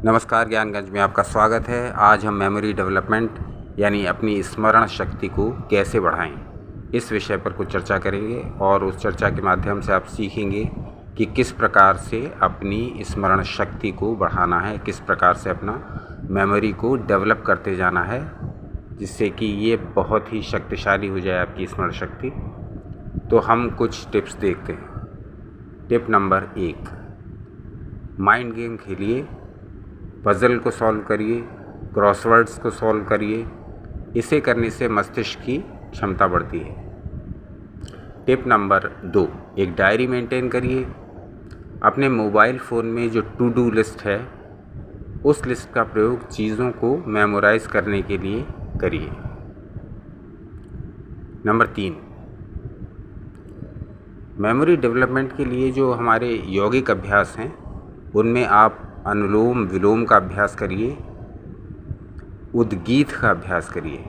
नमस्कार, ज्ञानगंज में आपका स्वागत है। आज हम मेमोरी डेवलपमेंट यानी अपनी स्मरण शक्ति को कैसे बढ़ाएं, इस विषय पर कुछ चर्चा करेंगे और उस चर्चा के माध्यम से आप सीखेंगे कि किस प्रकार से अपनी स्मरण शक्ति को बढ़ाना है, किस प्रकार से अपना मेमोरी को डेवलप करते जाना है, जिससे कि ये बहुत ही शक्तिशाली हो जाए आपकी स्मरण शक्ति। तो हम कुछ टिप्स देखते हैं। टिप नंबर 1, माइंड गेम खेलिए, पज़ल को सॉल्व करिए, क्रॉसवर्ड्स को सॉल्व करिए। इसे करने से मस्तिष्क की क्षमता बढ़ती है। टिप नंबर 2, एक डायरी मेंटेन करिए। अपने मोबाइल फ़ोन में जो टू डू लिस्ट है, उस लिस्ट का प्रयोग चीज़ों को मेमोराइज़ करने के लिए करिए। नंबर 3, मेमोरी डेवलपमेंट के लिए जो हमारे यौगिक अभ्यास हैं, उनमें आप अनुलोम विलोम का अभ्यास करिए, उद्गीत का अभ्यास करिए।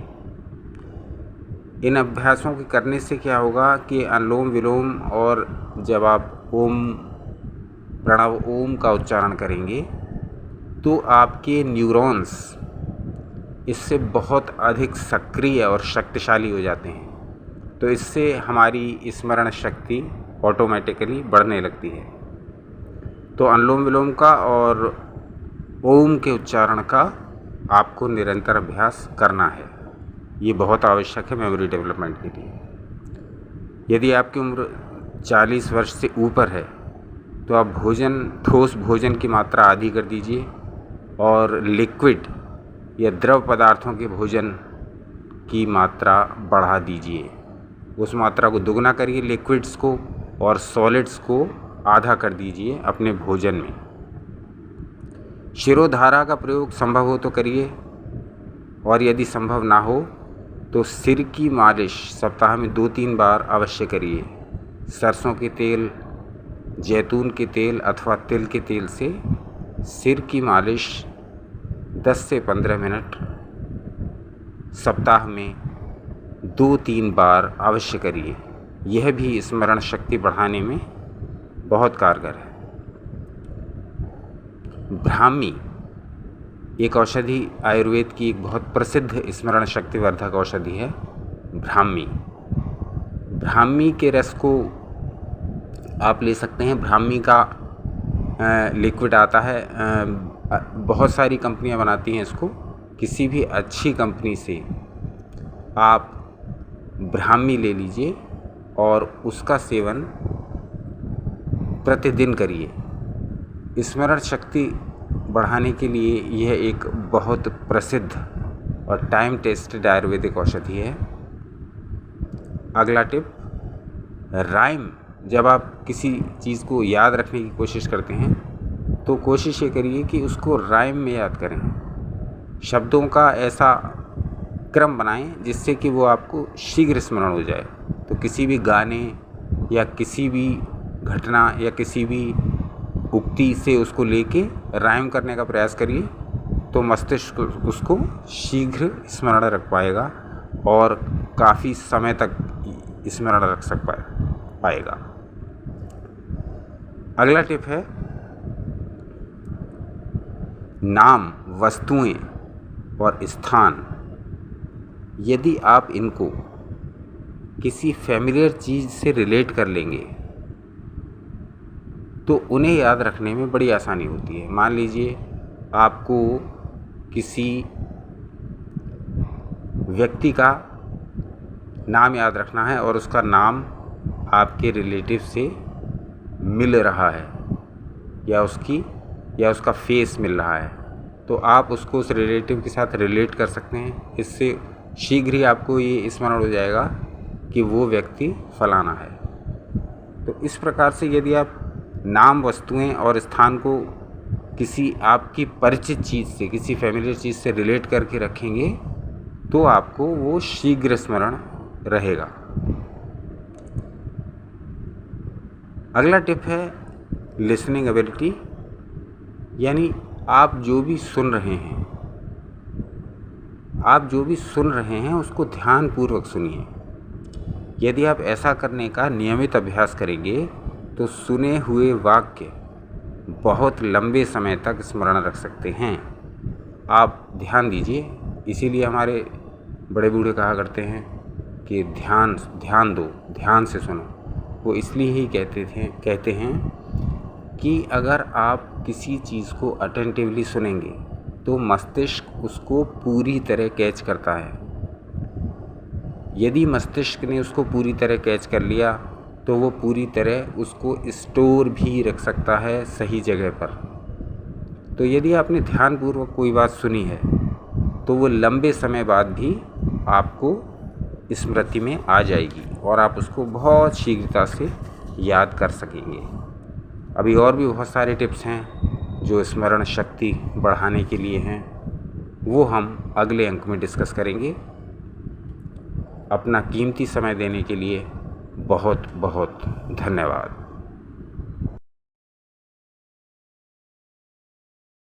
इन अभ्यासों के करने से क्या होगा कि अनुलोम विलोम और जब आप ओम प्रणव ओम का उच्चारण करेंगे तो आपके न्यूरॉन्स इससे बहुत अधिक सक्रिय और शक्तिशाली हो जाते हैं। तो इससे हमारी स्मरण शक्ति ऑटोमेटिकली बढ़ने लगती है। तो अनुलोम विलोम का और ओम के उच्चारण का आपको निरंतर अभ्यास करना है। ये बहुत आवश्यक है मेमोरी डेवलपमेंट के लिए। यदि आपकी उम्र 40 वर्ष से ऊपर है तो आप ठोस भोजन की मात्रा आधी कर दीजिए और लिक्विड या द्रव पदार्थों के भोजन की मात्रा बढ़ा दीजिए। उस मात्रा को दुगना करिए लिक्विड्स को, और सॉलिड्स को आधा कर दीजिए अपने भोजन में। शिरोधारा का प्रयोग संभव हो तो करिए, और यदि संभव ना हो तो सिर की मालिश सप्ताह में 2-3 बार अवश्य करिए। सरसों के तेल, जैतून के तेल अथवा तिल के तेल से सिर की मालिश 10 से 15 मिनट सप्ताह में 2-3 बार अवश्य करिए। यह भी स्मरण शक्ति बढ़ाने में बहुत कारगर है। ब्राह्मी एक औषधि, आयुर्वेद की एक बहुत प्रसिद्ध स्मरण शक्ति वर्धक औषधि है ब्राह्मी। ब्राह्मी के रस को आप ले सकते हैं। ब्राह्मी का लिक्विड आता है, बहुत सारी कंपनियां बनाती हैं इसको। किसी भी अच्छी कंपनी से आप ब्राह्मी ले लीजिए और उसका सेवन प्रतिदिन करिए। स्मरण शक्ति बढ़ाने के लिए यह एक बहुत प्रसिद्ध और टाइम टेस्टेड आयुर्वेदिक औषधि है। अगला टिप, राइम। जब आप किसी चीज़ को याद रखने की कोशिश करते हैं तो कोशिश ये करिए कि उसको राइम में याद करें। शब्दों का ऐसा क्रम बनाएं जिससे कि वो आपको शीघ्र स्मरण हो जाए। तो किसी भी गाने या किसी भी घटना या किसी भी उक्ति से उसको लेके राइम करने का प्रयास करिए, तो मस्तिष्क उसको शीघ्र स्मरण रख पाएगा और काफ़ी समय तक स्मरण रख पाएगा। अगला टिप है, नाम, वस्तुएं और स्थान। यदि आप इनको किसी फैमिलियर चीज़ से रिलेट कर लेंगे तो उन्हें याद रखने में बड़ी आसानी होती है। मान लीजिए आपको किसी व्यक्ति का नाम याद रखना है और उसका नाम आपके रिलेटिव से मिल रहा है या उसका फेस मिल रहा है, तो आप उसको उस रिलेटिव के साथ रिलेट कर सकते हैं। इससे शीघ्र ही आपको ये स्मरण हो जाएगा कि वो व्यक्ति फलाना है। तो इस प्रकार से यदि आप नाम, वस्तुएं और स्थान को किसी आपकी परिचित चीज़ से, किसी फैमिलियर चीज़ से रिलेट करके रखेंगे तो आपको वो शीघ्र स्मरण रहेगा। अगला टिप है लिसनिंग एबिलिटी, यानी आप जो भी सुन रहे हैं उसको ध्यानपूर्वक सुनिए। यदि आप ऐसा करने का नियमित अभ्यास करेंगे तो सुने हुए वाक्य बहुत लंबे समय तक स्मरण रख सकते हैं। आप ध्यान दीजिए, इसीलिए हमारे बड़े बूढ़े कहा करते हैं कि ध्यान दो, ध्यान से सुनो। वो इसलिए ही कहते हैं कि अगर आप किसी चीज़ को अटेंटिवली सुनेंगे तो मस्तिष्क उसको पूरी तरह कैच करता है। यदि मस्तिष्क ने उसको पूरी तरह कैच कर लिया तो वो पूरी तरह उसको स्टोर भी रख सकता है सही जगह पर। तो यदि आपने ध्यानपूर्वक कोई बात सुनी है तो वो लंबे समय बाद भी आपको स्मृति में आ जाएगी और आप उसको बहुत शीघ्रता से याद कर सकेंगे। अभी और भी बहुत सारे टिप्स हैं जो स्मरण शक्ति बढ़ाने के लिए हैं, वो हम अगले अंक में डिस्कस करेंगे। अपना कीमती समय देने के लिए बहुत बहुत धन्यवाद।